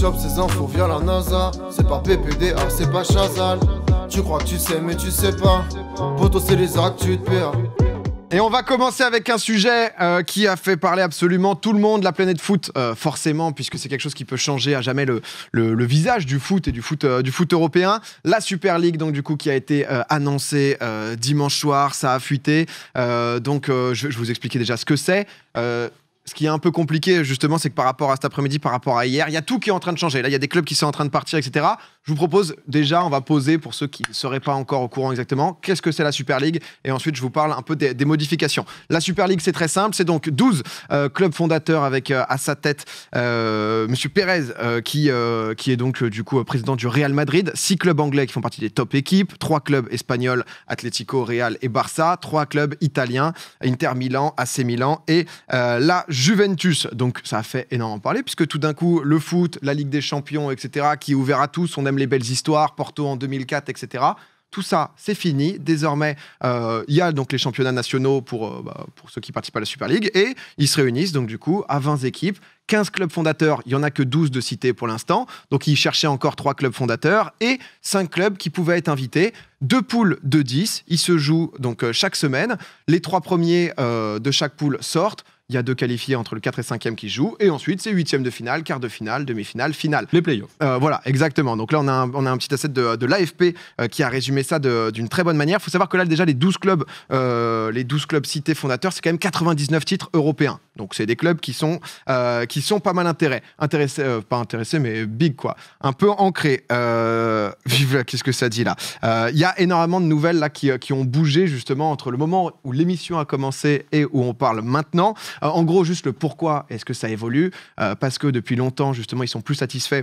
chope ces infos via la NASA. C'est pas PPDA, c'est pas Chazal. Tu crois que tu sais mais tu sais pas. Poto c'est les actus de PA. Et on va commencer avec un sujet qui a fait parler absolument tout le monde, la planète foot, forcément, puisque c'est quelque chose qui peut changer à jamais le visage du foot et du foot européen. La Super League, donc du coup, qui a été annoncée dimanche soir, ça a fuité. Je vais vous expliquer déjà ce que c'est. Ce qui est un peu compliqué, justement, c'est que par rapport à cet après-midi, par rapport à hier, il y a tout qui est en train de changer. Là, il y a des clubs qui sont en train de partir, etc. Je vous propose déjà, on va poser, pour ceux qui ne seraient pas encore au courant exactement, qu'est-ce que c'est la Super League, et ensuite je vous parle un peu des modifications. La Super League, c'est très simple, c'est donc 12 clubs fondateurs avec à sa tête Monsieur Pérez, qui est donc du coup président du Real Madrid, 6 clubs anglais qui font partie des top équipes, 3 clubs espagnols, Atlético, Real et Barça, 3 clubs italiens, Inter Milan, AC Milan et la Juventus. Donc ça a fait énormément parler, puisque tout d'un coup, le foot, la Ligue des Champions, etc., qui est ouvert à tous, on aime les belles histoires, Porto en 2004, etc., tout ça, c'est fini. Désormais, il y a donc les championnats nationaux pour ceux qui participent à la Super League, et ils se réunissent donc du coup à 20 équipes, 15 clubs fondateurs, il n'y en a que 12 de cités pour l'instant, donc ils cherchaient encore 3 clubs fondateurs, et 5 clubs qui pouvaient être invités, 2 poules de 10, ils se jouent donc chaque semaine, les 3 premiers de chaque poule sortent, il y a 2 qualifiés entre le 4 et 5e qui jouent, et ensuite c'est 8e de finale, quart de finale, demi-finale, finale. Les playoffs. Voilà, exactement. Donc là, on a un petit asset de l'AFP qui a résumé ça d'une très bonne manière. Il faut savoir que là, déjà, les 12 clubs cités fondateurs, c'est quand même 99 titres européens. Donc c'est des clubs qui sont pas mal pas intéressés, mais big, quoi. Un peu ancrés. Vive, qu'est-ce que ça dit là? Il y a énormément de nouvelles là qui ont bougé justement entre le moment où l'émission a commencé et où on parle maintenant. En gros, juste le pourquoi est-ce que ça évolue, parce que depuis longtemps, justement, ils sont plus satisfaits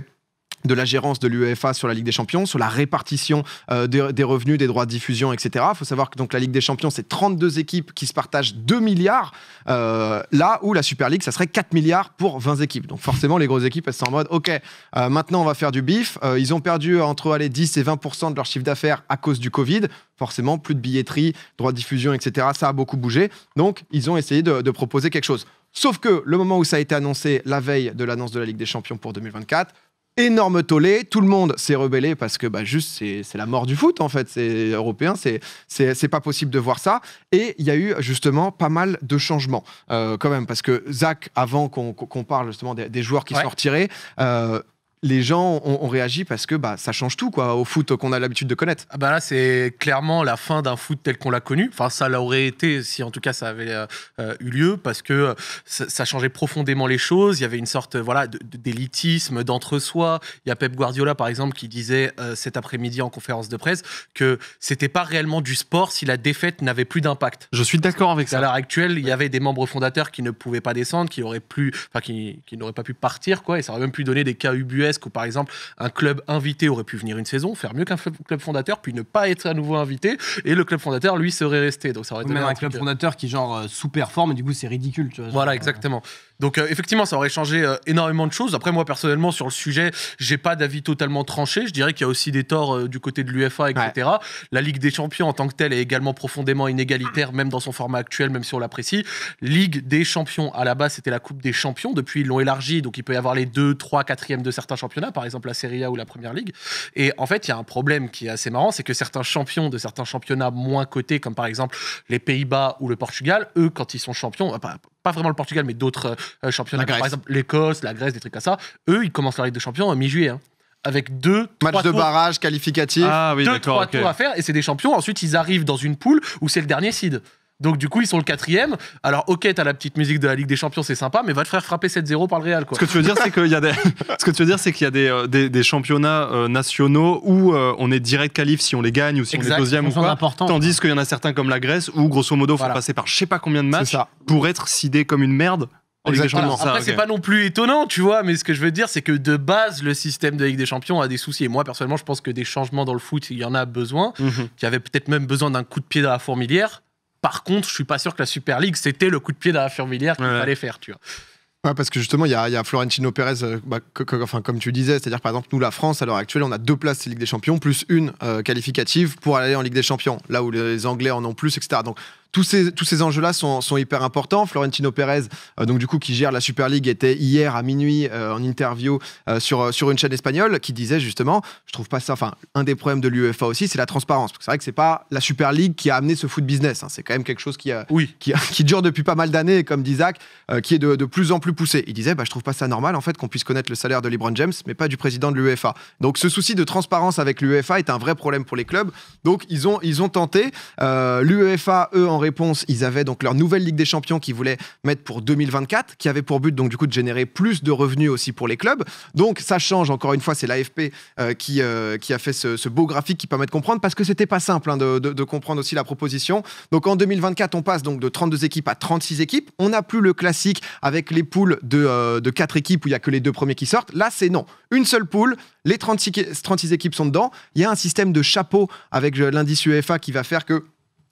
de la gérance de l'UEFA sur la Ligue des Champions, sur la répartition des revenus, des droits de diffusion, etc. Il faut savoir que donc, la Ligue des Champions, c'est 32 équipes qui se partagent 2 milliards, là où la Super League, ça serait 4 milliards pour 20 équipes. Donc forcément, les grosses équipes, elles sont en mode, OK, maintenant on va faire du bif. Ils ont perdu entre 10 et 20% de leur chiffre d'affaires à cause du Covid. Forcément, plus de billetterie, droits de diffusion, etc. Ça a beaucoup bougé. Donc, ils ont essayé de proposer quelque chose. Sauf que le moment où ça a été annoncé, la veille de l'annonce de la Ligue des Champions pour 2024, énorme tollé, tout le monde s'est rebellé parce que juste c'est la mort du foot en fait, c'est européen, c'est pas possible de voir ça. Et il y a eu justement pas mal de changements quand même, parce que Zach, avant qu'on parle justement des joueurs qui sont retirés, les gens ont réagi parce que ça change tout quoi, au foot qu'on a l'habitude de connaître. Là, c'est clairement la fin d'un foot tel qu'on l'a connu. Enfin, ça l'aurait été si en tout cas ça avait eu lieu, parce que ça changeait profondément les choses. Il y avait une sorte d'élitisme, d'entre-soi. Il y a Pep Guardiola par exemple qui disait cet après-midi en conférence de presse que c'était pas réellement du sport si la défaite n'avait plus d'impact. Je suis d'accord avec ça. À l'heure actuelle, il y avait des membres fondateurs qui ne pouvaient pas descendre, qui n'auraient pas pu partir quoi, et ça aurait même pu donner des cas ubuesques où par exemple un club invité aurait pu venir une saison, faire mieux qu'un club fondateur, puis ne pas être à nouveau invité, et le club fondateur lui serait resté. Donc ça aurait été un club fondateur qui sous-performe, et du coup c'est ridicule, tu vois. Voilà, exactement. Donc effectivement, ça aurait changé énormément de choses. Après, moi personnellement sur le sujet, j'ai pas d'avis totalement tranché. Je dirais qu'il y a aussi des torts du côté de l'UEFA, etc. Ouais. La Ligue des Champions en tant que telle est également profondément inégalitaire, même dans son format actuel, même si on l'apprécie. Ligue des Champions, à la base, c'était la Coupe des Champions. Depuis, ils l'ont élargi, donc il peut y avoir les 2, 3, 4e de certains championnats, par exemple la Serie A ou la Première Ligue. Et en fait, il y a un problème qui est assez marrant, c'est que certains champions de certains championnats moins cotés, comme par exemple les Pays-Bas ou le Portugal, eux, quand ils sont champions, pas vraiment le Portugal, mais d'autres championnats, par exemple l'Écosse, la Grèce, des trucs comme ça, eux, ils commencent la Ligue des Champions en mi-juillet. Avec 2 matchs de barrage qualificatifs. 2-3 tours à faire, et c'est des champions. Ensuite, ils arrivent dans une poule où c'est le dernier seed. Donc du coup, ils sont le 4e. Alors ok, t'as la petite musique de la Ligue des Champions, c'est sympa, mais va te faire frapper 7-0 par le Real, quoi. Ce que tu veux dire, c'est qu'il y a des championnats nationaux où on est direct qualif si on les gagne ou si on est deuxième ou quoi. Tandis qu'il y en a certains comme la Grèce où grosso modo, faut passer par je sais pas combien de matchs pour être sidé comme une merde. Exactement. Après, c'est pas non plus étonnant, tu vois, mais ce que je veux dire, c'est que de base, le système de Ligue des Champions a des soucis. Et moi, personnellement, je pense que des changements dans le foot, il y en a besoin, qu'il y avait peut-être même besoin d'un coup de pied dans la fourmilière. Par contre, je suis pas sûr que la Super League, c'était le coup de pied dans la fourmilière qu'il fallait faire, tu vois. Ouais, parce que justement, il y a Florentino Pérez, comme tu disais, c'est-à-dire par exemple, nous, la France, à l'heure actuelle, on a 2 places de Ligue des Champions, plus une qualificative pour aller en Ligue des Champions, là où les Anglais en ont plus, etc. Donc, tous ces enjeux-là sont hyper importants. Florentino Pérez, donc du coup qui gère la Super League, était hier à minuit en interview sur une chaîne espagnole qui disait justement, je trouve pas ça, enfin un des problèmes de l'UEFA aussi, c'est la transparence. Parce que c'est vrai que c'est pas la Super League qui a amené ce foot business, hein. C'est quand même quelque chose qui dure depuis pas mal d'années, comme dit Zach, qui est de plus en plus poussé. Il disait, je trouve pas ça normal en fait qu'on puisse connaître le salaire de LeBron James, mais pas du président de l'UEFA. Donc ce souci de transparence avec l'UEFA est un vrai problème pour les clubs. Donc ils ont tenté. L'UEFA, eux, en réponse, ils avaient donc leur nouvelle Ligue des Champions qu'ils voulaient mettre pour 2024, qui avait pour but donc du coup de générer plus de revenus aussi pour les clubs. Donc ça change, encore une fois, c'est l'AFP qui a fait ce beau graphique qui permet de comprendre, parce que c'était pas simple de comprendre aussi la proposition. Donc en 2024, on passe donc de 32 équipes à 36 équipes. On n'a plus le classique avec les poules de 4 équipes où il y a que les 2 premiers qui sortent. Là, c'est non. Une seule poule, les 36 équipes sont dedans. Il y a un système de chapeau avec l'indice UEFA qui va faire que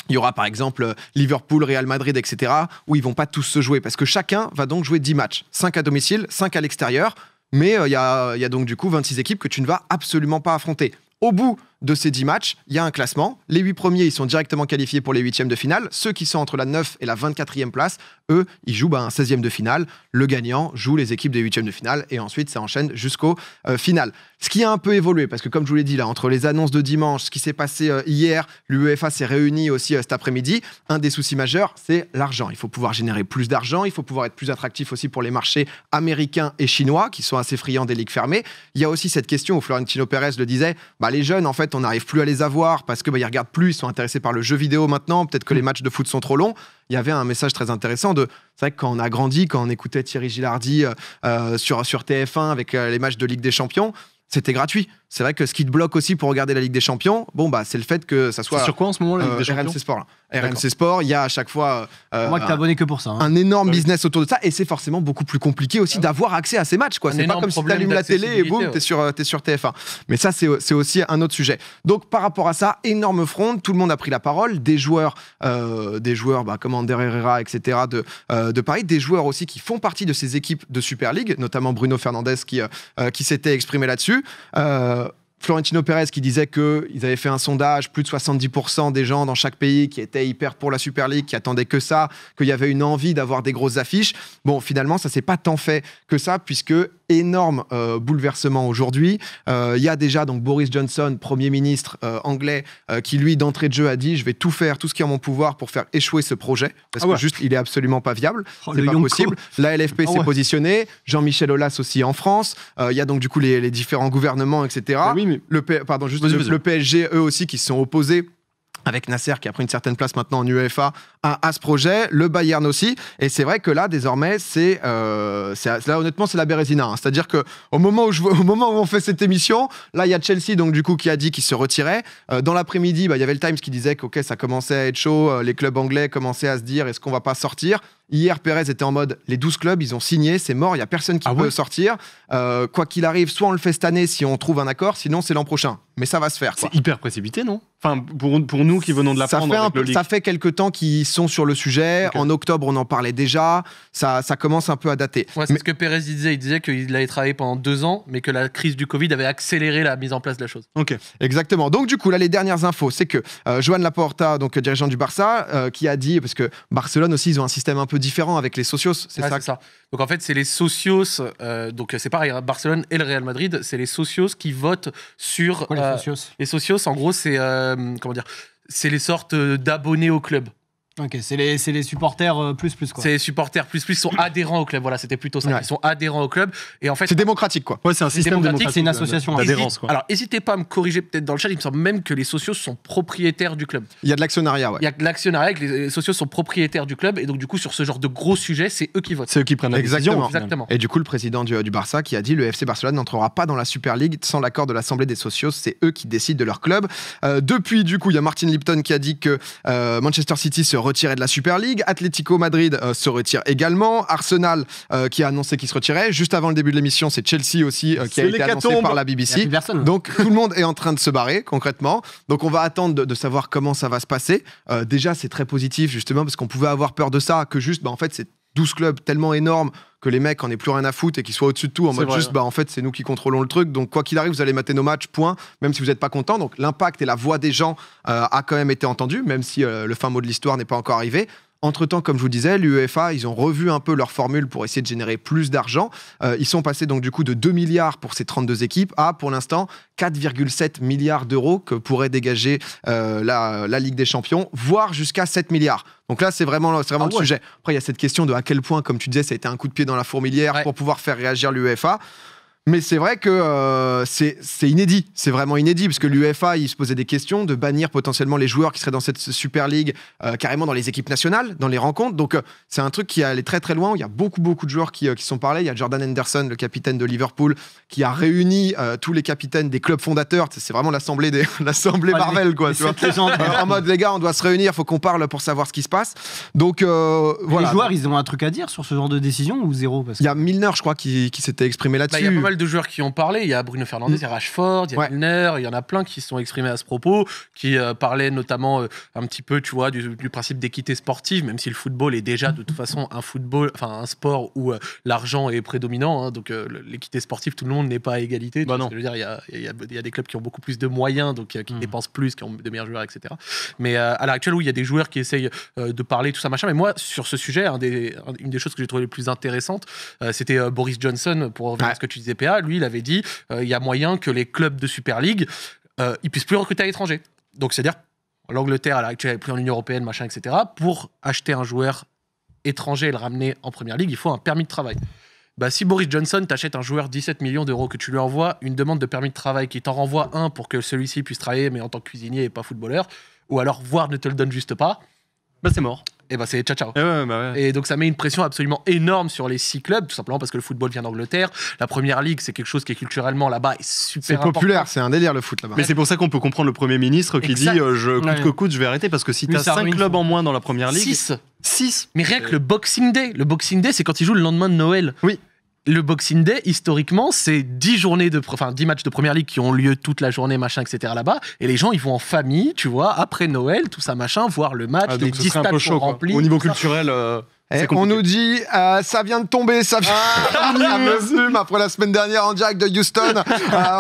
il y aura par exemple Liverpool, Real Madrid, etc., où ils vont pas tous se jouer, parce que chacun va donc jouer 10 matchs. 5 à domicile, 5 à l'extérieur, mais il y a donc du coup 26 équipes que tu ne vas absolument pas affronter. Au bout de ces 10 matchs, il y a un classement. Les 8 premiers, ils sont directement qualifiés pour les 8e de finale. Ceux qui sont entre la 9 et la 24e place, eux, ils jouent un 16e de finale. Le gagnant joue les équipes des 8e de finale et ensuite, ça enchaîne jusqu'au final. Ce qui a un peu évolué, parce que comme je vous l'ai dit, là, entre les annonces de dimanche, ce qui s'est passé hier, l'UEFA s'est réunie aussi cet après-midi. Un des soucis majeurs, c'est l'argent. Il faut pouvoir générer plus d'argent, il faut pouvoir être plus attractif aussi pour les marchés américains et chinois, qui sont assez friands des ligues fermées. Il y a aussi cette question où Florentino Pérez le disait, les jeunes, en fait, on n'arrive plus à les avoir parce que ils regardent plus, ils sont intéressés par le jeu vidéo maintenant, peut-être que les matchs de foot sont trop longs. Il y avait un message très intéressant c'est vrai que quand on a grandi, quand on écoutait Thierry Gilardi sur TF1 avec les matchs de Ligue des Champions, c'était gratuit. C'est vrai que ce qui te bloque aussi pour regarder la Ligue des Champions, c'est le fait que ça soit... C'est sur quoi en ce moment, la Ligue des Champions ? RMC Sport. RMC Sport, il y a à chaque fois... moi que t'es abonné que pour ça. Un énorme business autour de ça, et c'est forcément beaucoup plus compliqué aussi d'avoir accès à ces matchs, quoi. C'est pas comme si t'allumes la télé et boum, t'es sur TF1. Mais ça, c'est aussi un autre sujet. Donc par rapport à ça, énorme front, tout le monde a pris la parole, des joueurs comme Ander Herrera, etc. de Paris, des joueurs aussi qui font partie de ces équipes de Super League, notamment Bruno Fernandes qui s'était exprimé là-dessus. Florentino Pérez qui disait qu'ils avaient fait un sondage, plus de 70% des gens dans chaque pays qui étaient hyper pour la Super League, qui attendaient que ça, qu'il y avait une envie d'avoir des grosses affiches. Bon, finalement, ça s'est pas tant fait que ça, puisque énorme bouleversement aujourd'hui. Il y a déjà donc Boris Johnson, Premier ministre anglais, qui lui, d'entrée de jeu, a dit « Je vais tout faire, tout ce qui est en mon pouvoir pour faire échouer ce projet. » Parce que juste, il est absolument pas viable. C'est pas possible. La LFP s'est positionnée. Jean-Michel Aulas aussi en France. Il y a donc du coup les différents gouvernements, etc. Oui, mais... le PSG, eux aussi, qui se sont opposés avec Nasser qui a pris une certaine place maintenant en UEFA à ce projet, le Bayern aussi, et c'est vrai que là désormais là honnêtement c'est la Bérésina, hein. C'est-à-dire que au moment où on fait cette émission, là il y a Chelsea donc du coup qui a dit qu'il se retirait. Dans l'après-midi, il y avait le Times qui disait que ça commençait à être chaud, les clubs anglais commençaient à se dire est-ce qu'on va pas sortir. Hier, Pérez était en mode les 12 clubs, ils ont signé, c'est mort, il n'y a personne qui peut sortir. Quoi qu'il arrive, soit on le fait cette année si on trouve un accord, sinon c'est l'an prochain. Mais ça va se faire, quoi. C'est hyper précipité, non ? Enfin, pour nous qui venons de l'apprendre. Ça fait quelques temps qu'ils sont sur le sujet. Okay. En octobre, on en parlait déjà. Ça commence un peu à dater. Ouais, c'est ce que Pérez disait. Il disait qu'il avait travaillé pendant 2 ans, mais que la crise du Covid avait accéléré la mise en place de la chose. Ok, exactement. Donc du coup, là, les dernières infos, c'est que Joan Laporta, donc dirigeant du Barça, qui a dit, parce que Barcelone aussi, ils ont un système un peu différent avec les socios, c'est ça. Donc en fait, c'est les socios. Donc c'est pareil, hein, Barcelone et le Real Madrid, c'est les socios qui votent sur. Les socios, en gros, c'est c'est les sortes d'abonnés au club. Ok, c'est les supporters plus quoi. C'est les supporters plus sont adhérents au club. Voilà, c'était plutôt ça. Ouais. Ils sont adhérents au club et en fait c'est démocratique quoi. Ouais, c'est un système démocratique. C'est une association d'adhérence quoi. Alors, n'hésitez pas à me corriger peut-être dans le chat. Il me semble même que les socios sont propriétaires du club. Il y a de l'actionnariat, ouais. Il y a de l'actionnariat, que les socios sont propriétaires du club et donc du coup sur ce genre de gros sujets, c'est eux qui votent. C'est eux qui prennent la décision. Exactement. Et du coup, le président du Barça qui a dit le FC Barcelone n'entrera pas dans la Super League sans l'accord de l'Assemblée des socios. C'est eux qui décident de leur club. Depuis, du coup, il y a Martin Lipton qui a dit que Manchester City se retirait de la Super League. Atlético Madrid se retire également. Arsenal qui a annoncé qu'il se retirait. Juste avant le début de l'émission, c'est Chelsea aussi qui a été annoncé par la BBC. Donc tout le monde est en train de se barrer concrètement. Donc on va attendre de savoir comment ça va se passer. Déjà, c'est très positif justement parce qu'on pouvait avoir peur de ça, que juste, en fait, c'est 12 clubs tellement énormes que les mecs en aient plus rien à foutre et qu'ils soient au-dessus de tout en mode juste en fait c'est nous qui contrôlons le truc, donc quoi qu'il arrive vous allez mater nos matchs, point, même si vous n'êtes pas content. Donc l'impact et la voix des gens a quand même été entendu, même si le fin mot de l'histoire n'est pas encore arrivé. Entre-temps, comme je vous disais, l'UEFA, ils ont revu un peu leur formule pour essayer de générer plus d'argent. Ils sont passés donc du coup de 2 milliards pour ces 32 équipes à, pour l'instant, 4,7 milliards d'euros que pourrait dégager la Ligue des Champions, voire jusqu'à 7 milliards. Donc là, c'est vraiment le sujet. Après, il y a cette question de à quel point, comme tu disais, ça a été un coup de pied dans la fourmilière pour pouvoir faire réagir l'UEFA. Mais c'est vrai que c'est inédit, c'est vraiment inédit, parce que l'UEFA, il se posait des questions de bannir potentiellement les joueurs qui seraient dans cette Super League, carrément dans les équipes nationales, dans les rencontres. Donc c'est un truc qui allait très très loin, il y a beaucoup de joueurs qui sont parlés. Il y a Jordan Henderson, le capitaine de Liverpool, qui a réuni tous les capitaines des clubs fondateurs. C'est vraiment l'assemblée Marvel, quoi. Tu vois. En mode, les gars, on doit se réunir, il faut qu'on parle pour savoir ce qui se passe. Donc voilà. Les joueurs, ils ont un truc à dire sur ce genre de décision ou zéro? Il y a Milner, je crois, qui s'était exprimé là-dessus. Il y a pas mal de joueurs qui ont parlé, il y a Bruno Fernandes, il y a Rashford, il y a Milner, il y en a plein qui se sont exprimés à ce propos, qui parlaient notamment un petit peu, tu vois, du principe d'équité sportive, même si le football est déjà de toute façon un sport où l'argent est prédominant, hein, donc l'équité sportive, tout le monde n'est pas à égalité. Tu vois ce que je veux dire, il y a des clubs qui ont beaucoup plus de moyens, donc qui dépensent plus, qui ont de meilleurs joueurs, etc. Mais à l'heure actuelle, oui, il y a des joueurs qui essayent de parler, tout ça, machin. Mais moi, sur ce sujet, une des choses que j'ai trouvé les plus intéressantes, c'était Boris Johnson, pour revenir à ce que tu disais, PA. Lui, il avait dit il y a moyen que les clubs de Super League ils puissent plus recruter à l'étranger. Donc c'est-à-dire l'Angleterre à l'heure actuelle est plus en Union européenne, machin, etc. Pour acheter un joueur étranger et le ramener en Première Ligue, il faut un permis de travail. Bah, si Boris Johnson t'achète un joueur 17 millions d'euros, que tu lui envoies une demande de permis de travail, qui t'en renvoie un pour que celui-ci puisse travailler mais en tant que cuisinier et pas footballeur, ou alors voire ne te le donne juste pas, bah c'est mort. Et bah c'est ciao. Ouais. Et donc ça met une pression absolument énorme sur les 6 clubs, tout simplement parce que le football vient d'Angleterre. La Première Ligue, c'est quelque chose qui est culturellement là-bas est super important. C'est populaire, c'est un délire le foot là-bas. Mais c'est pour ça qu'on peut comprendre le Premier ministre qui dit coûte que coûte, je vais arrêter, parce que si t'as 5 clubs en moins dans la Première Ligue... 6. Mais rien que le Boxing Day. Le Boxing Day, c'est quand ils jouent le lendemain de Noël. Oui. Le Boxing Day, historiquement, c'est 10 matchs de Première Ligue qui ont lieu toute la journée, machin, etc. là-bas. Et les gens, ils vont en famille, tu vois, après Noël, tout ça, machin, voir le match, les 10 stades sont remplis. Au niveau culturel... on nous dit, ça vient de tomber, ça vient de Zoom après la semaine dernière en direct de Houston.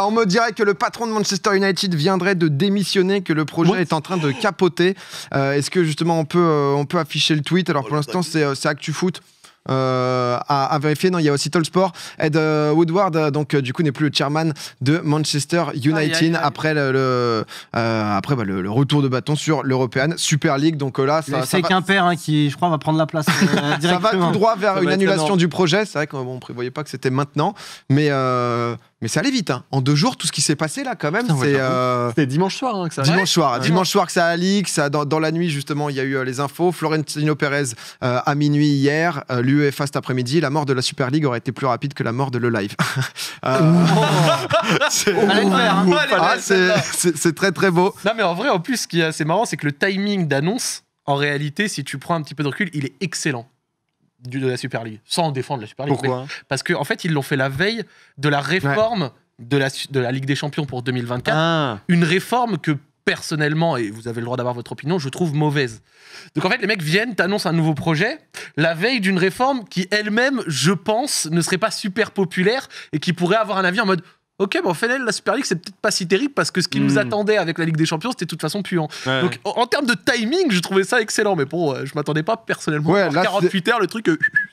On me dirait que le patron de Manchester United viendrait de démissionner, que le projet est en train de capoter. Est-ce que justement on peut afficher le tweet? Alors pour l'instant c'est ActuFoot. À vérifier. Non, il y a aussi Talksport. Ed Woodward, donc du coup, n'est plus le chairman de Manchester United après le retour de bâton sur l'European Super League. Donc là, c'est Quimper qui, je crois, va prendre la place directement. Ça va tout droit vers une annulation du projet. C'est vrai qu'on prévoyait pas que c'était maintenant, mais ça allait vite. Hein. En 2 jours, tout ce qui s'est passé là, quand même, c'était dimanche soir que ça. Dimanche soir que ça a leak. Dans la nuit, justement, il y a eu les infos. Florentino Pérez à minuit hier. L'UEFA cet après-midi. La mort de la Super League aurait été plus rapide que la mort de Le Live. C'est très très beau. Non, mais en vrai, en plus, ce qui est assez marrant, c'est que le timing d'annonce, en réalité, si tu prends un petit peu de recul, il est excellent. De la Super League, sans défendre la Super League. Pourquoi ? Parce qu'en fait, ils l'ont fait la veille de la réforme de la Ligue des Champions pour 2024. Une réforme que, personnellement, et vous avez le droit d'avoir votre opinion, je trouve mauvaise. Donc en fait, les mecs viennent, t'annoncent un nouveau projet, la veille d'une réforme qui, elle-même, je pense, ne serait pas super populaire et qui pourrait avoir un avis en mode... Ok, bon, en fait, la Super League, c'est peut-être pas si terrible parce que ce qui nous attendait avec la Ligue des Champions, c'était de toute façon puant. Donc, en termes de timing, je trouvais ça excellent. Mais bon, je m'attendais pas personnellement. Là, 48 heures, le truc.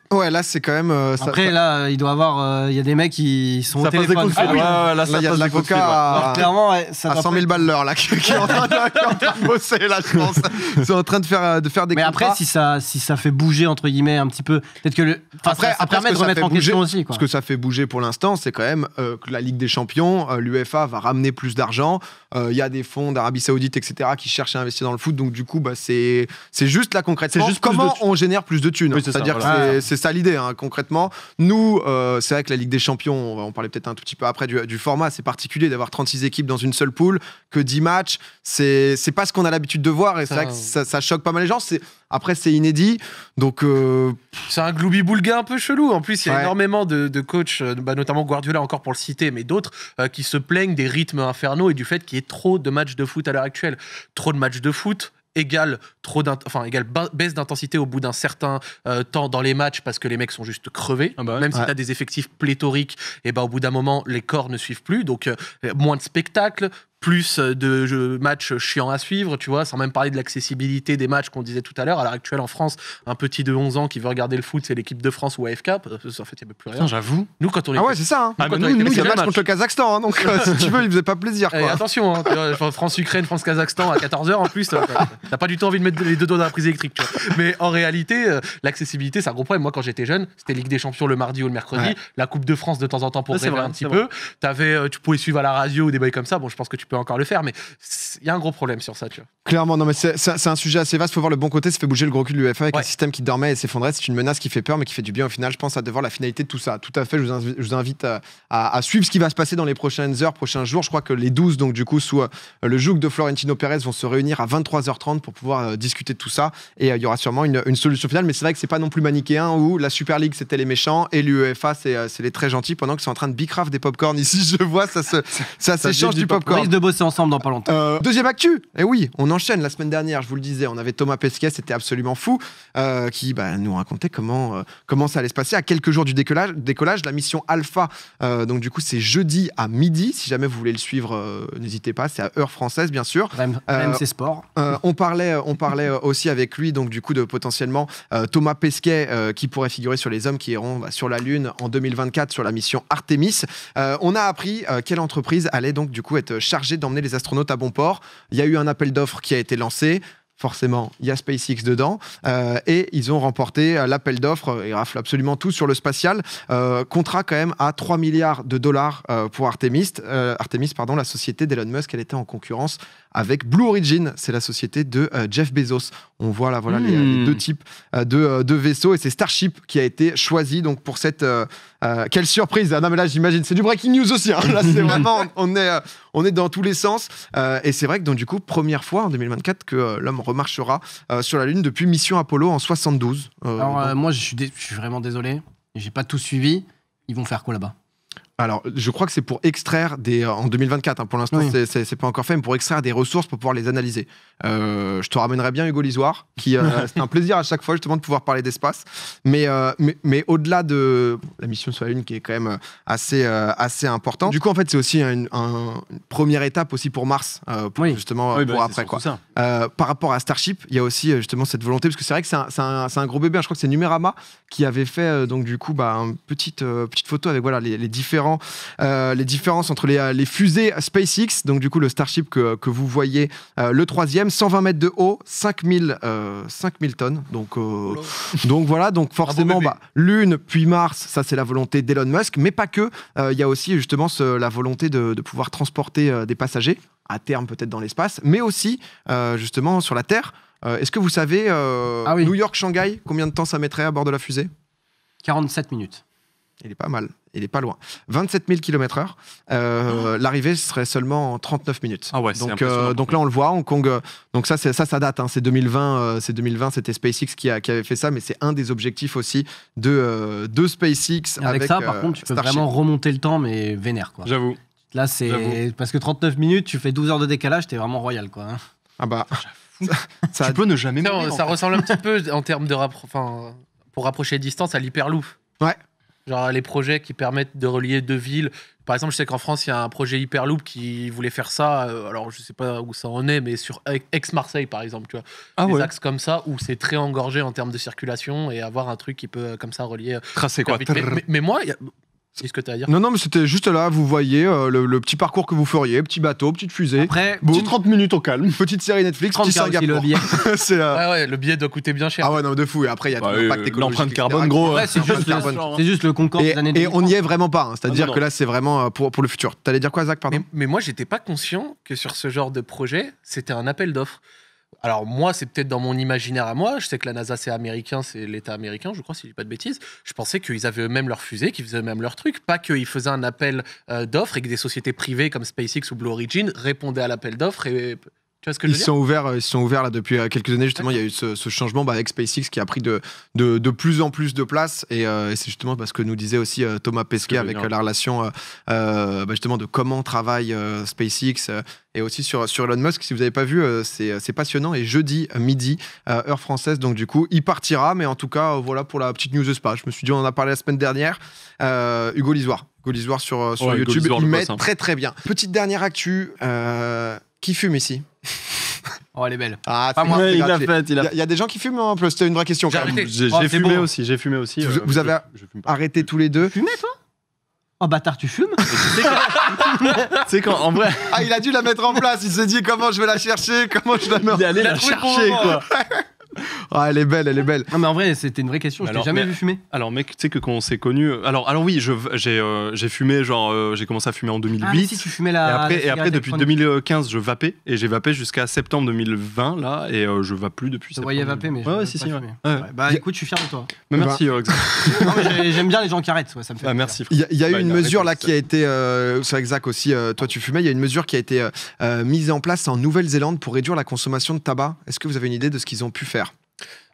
Ouais, là, c'est quand même. Après, là, il doit y avoir. Il y a des mecs qui sont au téléphone. Là, il y a de l'avocat clairement, à 100 000 balles l'heure, là, qui est en train de bosser, là, je pense. Ils sont en train de faire des contrats. Mais après, si ça fait bouger, entre guillemets, un petit peu. Peut-être que ça permet de remettre en question aussi. Ce que ça fait bouger pour l'instant, c'est quand même que la Ligue des Champions, l'UEFA va ramener plus d'argent. Il y a des fonds d'Arabie Saoudite, etc., qui cherchent à investir dans le foot. Donc, du coup, c'est juste là, concrètement, comment on génère plus de thunes. C'est-à-dire que c'est ça l'idée, hein, concrètement. Nous, c'est vrai que la Ligue des Champions, on parlait peut-être un tout petit peu après du format, c'est particulier d'avoir 36 équipes dans une seule poule, que 10 matchs. C'est pas ce qu'on a l'habitude de voir et c'est vrai que ça choque pas mal les gens. Après, c'est inédit. Donc, c'est un gloubi-boulga un peu chelou. En plus, il y a énormément de coachs, notamment Guardiola, encore pour le citer, mais d'autres, qui se plaignent des rythmes infernaux et du fait qu'il y ait trop de matchs de foot à l'heure actuelle. Trop de matchs de foot égale baisse d'intensité au bout d'un certain temps dans les matchs parce que les mecs sont juste crevés. Même si tu as des effectifs pléthoriques, et au bout d'un moment, les corps ne suivent plus. Donc, moins de spectacles, plus de matchs chiants à suivre, tu vois, sans même parler de l'accessibilité des matchs qu'on disait tout à l'heure. À l'heure actuelle, en France, un petit de 11 ans qui veut regarder le foot, c'est l'équipe de France ou AFK. En fait, il n'y avait plus rien. J'avoue. Nous, quand on était... Ah ouais, c'est ça. Hein. Nous, il y a match contre le Kazakhstan. Hein, donc, si tu veux, il ne faisait pas plaisir. Quoi. Attention, hein, France-Ukraine, France-Kazakhstan à 14h, en plus, t'as pas du tout envie de mettre les deux doigts dans la prise électrique. Tu vois. Mais en réalité, l'accessibilité, c'est un gros problème. Moi, quand j'étais jeune, c'était Ligue des Champions le mardi ou le mercredi, la Coupe de France de temps en temps pour rêver un petit peu. Tu pouvais suivre à la radio ou des bails comme ça. Bon, je pense que tu peux encore le faire, mais il y a un gros problème sur ça, tu vois. Clairement, non, mais c'est un sujet assez vaste. Faut voir le bon côté. Ça fait bouger le gros cul de l'UEFA avec un système qui dormait et s'effondrait. C'est une menace qui fait peur, mais qui fait du bien au final. Je pense à devoir la finalité de tout ça. Tout à fait. Je vous invite à suivre ce qui va se passer dans les prochaines heures, prochains jours. Je crois que les 12, donc du coup, sous le joug de Florentino Pérez, vont se réunir à 23h30 pour pouvoir discuter de tout ça. Et il y aura sûrement une solution finale. Mais c'est vrai que c'est pas non plus manichéen où la Super League c'était les méchants et l'UEFA c'est les très gentils. Pendant qu'ils sont en train de bicraft des popcorn ici, je vois ça s'échange du popcorn. On risque de bosser ensemble dans pas longtemps. Deuxième actu, et oui, on enchaîne. La semaine dernière, je vous le disais, on avait Thomas Pesquet, c'était absolument fou, qui nous racontait comment ça allait se passer à quelques jours du décollage. La mission Alpha, donc du coup, c'est jeudi à midi. Si jamais vous voulez le suivre, n'hésitez pas, c'est à heure française, bien sûr. RMC Sport. On parlait aussi avec lui, donc du coup, de potentiellement Thomas Pesquet, qui pourrait figurer sur les hommes qui iront sur la Lune en 2024 sur la mission Artemis. On a appris quelle entreprise allait donc du coup être chargée d'emmener les astronautes à bon port. Il y a eu un appel d'offres qui a été lancé. Forcément, il y a SpaceX dedans. Et ils ont remporté l'appel d'offres. Ils raflent absolument tout sur le spatial. Contrat quand même à 3 milliards de dollars pour Artemis, la société d'Elon Musk. Elle était en concurrence avec Blue Origin. C'est la société de Jeff Bezos. On voit là, les deux types de vaisseaux. Et c'est Starship qui a été choisi donc, pour cette... quelle surprise! Ah non, mais là, j'imagine, c'est du breaking news aussi. Hein. Là, c'est vraiment... On est dans tous les sens. Et c'est vrai que donc, du coup, première fois en 2024 que l'homme remarchera sur la Lune depuis Mission Apollo en 72. Alors, moi, je suis vraiment désolé. J'ai pas tout suivi. Ils vont faire quoi là-bas? Alors, je crois que c'est pour extraire en 2024, hein, pour l'instant, c'est pas encore fait, mais pour extraire des ressources pour pouvoir les analyser. Je te ramènerai bien Hugo Lisoire, qui c'est un plaisir à chaque fois justement de pouvoir parler d'espace. Mais au-delà de la mission sur la Lune, qui est quand même assez importante, du coup, en fait, c'est aussi une première étape aussi pour Mars, pour après. Quoi. Par rapport à Starship, il y a aussi justement cette volonté, parce que c'est vrai que c'est un gros bébé. Je crois que c'est Numérama qui avait fait donc du coup une petite photo avec les différences entre les fusées SpaceX, donc du coup le Starship que vous voyez, le troisième, 120 mètres de haut, 5000 tonnes. Donc voilà, donc forcément Lune puis Mars, ça c'est la volonté d'Elon Musk, mais pas que. Il y a aussi justement la volonté de pouvoir transporter des passagers, à terme peut-être dans l'espace, mais aussi justement sur la Terre. Est-ce que vous savez, New York-Shanghai, combien de temps ça mettrait à bord de la fusée? 47 minutes. Il est pas mal, il est pas loin. 27 000 km/h. L'arrivée serait seulement en 39 minutes. Ah ouais, donc là, on le voit. Hong Kong. Donc ça date. Hein, c'est 2020. C'était SpaceX qui avait fait ça, mais c'est un des objectifs aussi de SpaceX. Avec ça, par contre, tu peux vraiment remonter le temps, mais vénère, quoi. J'avoue. Là, c'est parce que 39 minutes, tu fais 12 heures de décalage, t'es vraiment royal, quoi. Hein. Ah bah. Tu peux ne jamais mourir. Ça ressemble un petit peu en termes de pour rapprocher les distances à l'Hyperloop. Ouais. Genre les projets qui permettent de relier deux villes. Par exemple, je sais qu'en France, il y a un projet Hyperloop qui voulait faire ça. Alors, je sais pas où ça en est, mais sur Aix-Marseille, par exemple, tu vois. Des axes comme ça où c'est très engorgé en termes de circulation et avoir un truc qui peut comme ça relier. Tracer quoi. Mais moi, c'est ce que tu as à dire. Non, mais c'était juste là, vous voyez le petit parcours que vous feriez, petit bateau, petite fusée. Après, petit 30 minutes au calme, petite série Netflix, petit Singapour. Le billet. Le billet doit coûter bien cher. Ah ouais, non, de fou. Et après, il y a tout l'impact écologique. L'empreinte carbone, gros. Ouais, c'est juste le Concorde des années 2000. Et on n'y est vraiment pas. Hein. C'est-à-dire que là, c'est vraiment pour le futur. T'allais dire quoi, Zach, pardon? Mais moi, j'étais pas conscient que sur ce genre de projet, c'était un appel d'offres. Alors moi, c'est peut-être dans mon imaginaire à moi. Je sais que la NASA, c'est américain, c'est l'État américain, je crois, si je dis pas de bêtises. Je pensais qu'ils avaient eux-mêmes leur fusée, qu'ils faisaient eux-mêmes leur truc. Pas qu'ils faisaient un appel d'offres et que des sociétés privées comme SpaceX ou Blue Origin répondaient à l'appel d'offres et Tu vois ce que je veux dire ? Ils sont ouverts là depuis quelques années. Justement, il y a eu ce changement avec SpaceX qui a pris de plus en plus de place. Et c'est justement parce que nous disait aussi Thomas Pesquet avec la relation justement de comment travaille SpaceX et aussi sur Elon Musk. Si vous n'avez pas vu, c'est passionnant. Et jeudi midi, heure française, donc du coup, il partira. Mais en tout cas, voilà pour la petite news de Spa. Je me suis dit, on en a parlé la semaine dernière. Hugo Lisoire sur YouTube, il met très très bien. Petite dernière actu. Qui fume ici ? Oh, elle est belle. Ah, pas moi. Il a fait. Il y a des gens qui fument en plus. C'était une vraie question. J'ai fumé aussi. Vous avez arrêté tous les deux. Tu fumais, toi ? Oh, bâtard, tu fumes ? C'est quand, en vrai. Ah, il a dû la mettre en place. Il s'est dit comment je vais la chercher, comment je la mets. Il est allé la chercher, quoi. Ah, elle est belle. Non, mais en vrai, c'était une vraie question. Je t'ai jamais vu fumer. Alors, mec, tu sais que quand on s'est connus. Alors oui, j'ai fumé, j'ai commencé à fumer en 2008. Ah, si tu fumais la. Et après depuis 2015, je vapais. Et j'ai vapé jusqu'à septembre 2020, là. Et je vape plus depuis septembre. Je voyais vaper, mais. Ouais, si. Bah, écoute, je suis fier de toi. Mais merci, Non, mais j'aime bien les gens qui arrêtent. Ça me fait. Merci. Il y a eu une mesure là qui a été. C'est exact aussi. Toi, tu fumais. Il y a une mesure qui a été mise en place en Nouvelle-Zélande pour réduire la consommation de tabac. Est-ce que vous avez une idée de ce qu'ils ont pu faire ?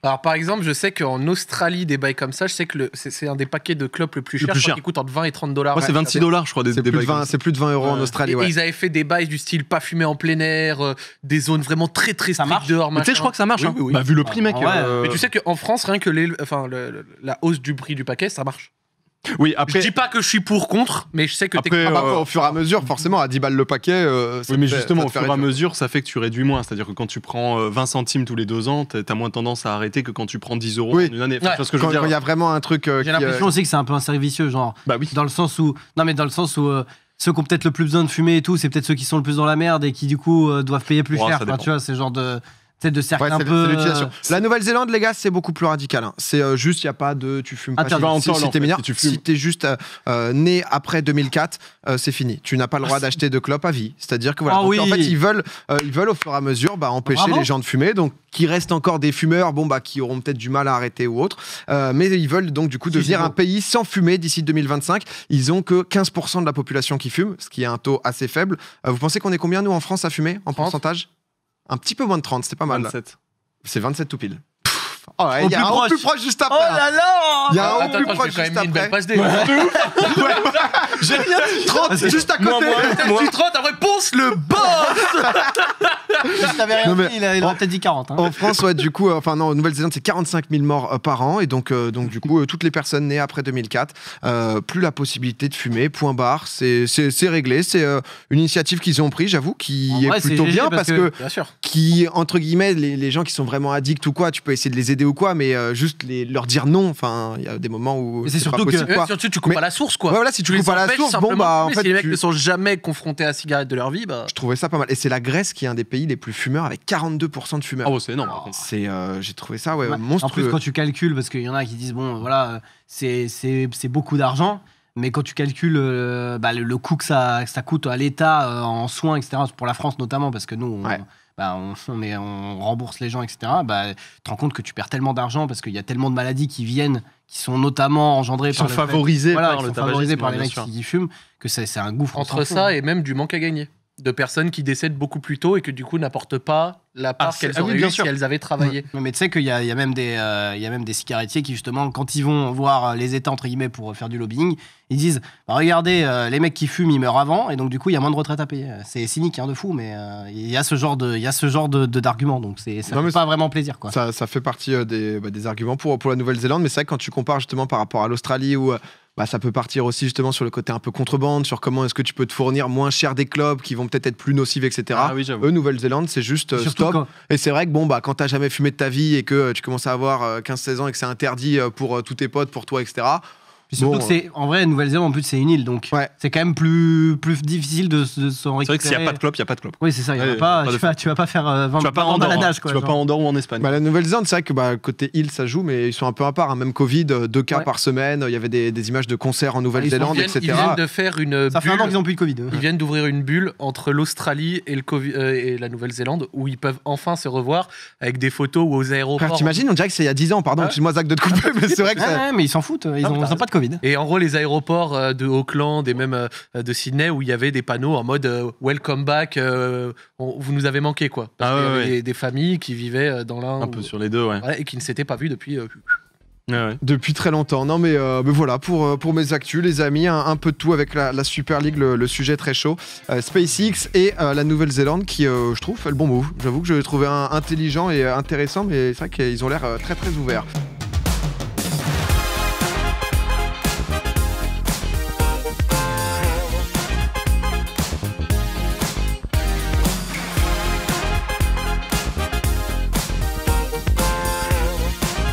Alors par exemple, je sais qu'en Australie, des bails comme ça, je sais que c'est un des paquets de clopes le plus cher, qui coûte entre 20 et 30 $. Ouais, c'est 26 $, je crois, des bails. C'est plus de 20 euros en Australie. Et ils avaient fait des bails du style pas fumer en plein air, des zones vraiment très très strictes dehors. Tu sais, je crois que ça marche. Oui. Bah, vu le prix, mec. Mais tu sais qu'en France, rien que la hausse du prix du paquet, ça marche. Oui, après. Je dis pas que je suis contre, mais je sais que au fur et à mesure, forcément, à 10 balles le paquet. Oui, mais justement, au fur et à mesure, ça fait que tu réduis moins. C'est-à-dire que quand tu prends 20 centimes tous les 2 ans, t'as moins tendance à arrêter que quand tu prends 10 euros en une année. Enfin, parce que quand il y a vraiment un truc. J'ai l'impression aussi que c'est un peu un cercle vicieux, genre. Bah oui. Dans le sens où. Non, mais dans le sens où. Ceux qui ont peut-être le plus besoin de fumer et tout, c'est peut-être ceux qui sont le plus dans la merde et qui, du coup, doivent payer plus cher. Tu vois, c'est genre de. De cercle un peu. La Nouvelle-Zélande, les gars, c'est beaucoup plus radical. Hein. C'est juste, il n'y a pas de. Tu fumes pas. Si t'es mineur, si t'es juste né après 2004, c'est fini. Tu n'as pas le droit d'acheter de clopes à vie. C'est-à-dire que voilà. En fait, ils veulent au fur et à mesure empêcher les gens de fumer. Donc, qu'il reste encore des fumeurs, qui auront peut-être du mal à arrêter ou autre. Mais ils veulent donc du coup devenir un pays sans fumer d'ici 2025. Ils ont que 15% de la population qui fume, ce qui est un taux assez faible. Vous pensez qu'on est combien nous en France à fumer en pourcentage ? Un petit peu moins de 30, c'était pas mal. 27. C'est 27 tout pile. Il y a un au plus proche juste après. Oh là là. Il y a un au plus proche juste après. J'ai rien dit. 30, c'est juste à côté. Tu 30, après ponce le boss. Je t'avais rien dit, il aurait peut-être dit 40. En France, du coup, en Nouvelle-Zélande, c'est 45 000 morts par an. Et donc du coup, toutes les personnes nées après 2004, plus la possibilité de fumer, point barre. C'est réglé. C'est une initiative qu'ils ont prise, j'avoue, qui est plutôt bien parce que qui, entre guillemets, les gens qui sont vraiment addicts ou quoi, tu peux essayer de les aider ou quoi, mais juste leur dire non. Enfin, il y a des moments où c'est surtout pas possible, que surtout tu coupes à la source, quoi. Voilà, si tu coupes à la source, en fait, si les mecs ne sont jamais confrontés à la cigarette de leur vie, je trouvais ça pas mal. Et c'est la Grèce qui est un des pays les plus fumeurs avec 42% de fumeurs. Oh, c'est énorme. J'ai trouvé ça monstrueux. En plus, quand tu calcules, parce qu'il y en a qui disent c'est beaucoup d'argent. Mais quand tu calcules le coût que ça coûte à l'État en soins, etc., pour la France notamment, parce que nous, on rembourse les gens, etc., tu te rends compte que tu perds tellement d'argent parce qu'il y a tellement de maladies qui sont notamment engendrées par favorisées par les mecs qui fument, que c'est un gouffre. Entre ça et même du manque à gagner. De personnes qui décèdent beaucoup plus tôt et que du coup n'apportent pas la part qu'elles auraient eu si elles avaient travaillé. Mais tu sais qu'il y a même des cigarettiers qui justement, quand ils vont voir les États entre guillemets pour faire du lobbying, ils disent regardez, les mecs qui fument ils meurent avant et donc du coup il y a moins de retraite à payer. C'est cynique de fou, mais il y a ce genre d'argument, donc ça fait pas vraiment plaisir, quoi. Ça fait partie des arguments pour la Nouvelle-Zélande, mais c'est vrai que quand tu compares justement par rapport à l'Australie où ça peut partir aussi justement sur le côté un peu contrebande, sur comment est-ce que tu peux te fournir moins cher des clubs qui vont peut-être être plus nocives, etc. Eux, Nouvelle-Zélande, c'est juste stop. Et c'est vrai que quand t'as jamais fumé de ta vie et que tu commences à avoir 15-16 ans et que c'est interdit pour tous tes potes, pour toi, etc. Puis surtout que en vrai, Nouvelle-Zélande, en plus, c'est une île, donc c'est quand même plus difficile de s'en récupérer. C'est vrai que s'il n'y a pas de clope, il n'y a pas de clope. Oui, c'est ça, tu vas pas faire 20 ans à la nage, quoi. Tu vas pas en Andorre ou en Espagne. La Nouvelle-Zélande, c'est vrai que côté île, ça joue, mais ils sont un peu à part. Même Covid, 2 cas par semaine, il y avait des images de concerts en Nouvelle-Zélande, etc. Ils viennent de faire une bulle. Ça fait un an qu'ils n'ont plus de Covid. Ils viennent d'ouvrir une bulle entre l'Australie et la Nouvelle-Zélande où ils peuvent enfin se revoir avec des photos ou aux aéroports. T'imagines, on dirait que c'est il y a 10 ans, pardon, excuse-moi Zach de te couper, mais c'est vrai que mais ils s'en foutent, ils n'ont pas de Covid. Covid. Et en gros, les aéroports de Auckland et même de Sydney où il y avait des panneaux en mode welcome back, vous nous avez manqué quoi. Parce qu'il y avait des familles qui vivaient dans l'un. Un peu sur les deux, ouais. Et qui ne s'étaient pas vues depuis. Depuis très longtemps. Non mais voilà pour mes actus les amis, un peu de tout avec la Super League, le sujet très chaud, SpaceX et la Nouvelle-Zélande qui je trouve fait le bon move. J'avoue que je l'ai trouvé intelligent et intéressant, mais c'est vrai qu'ils ont l'air très très ouverts.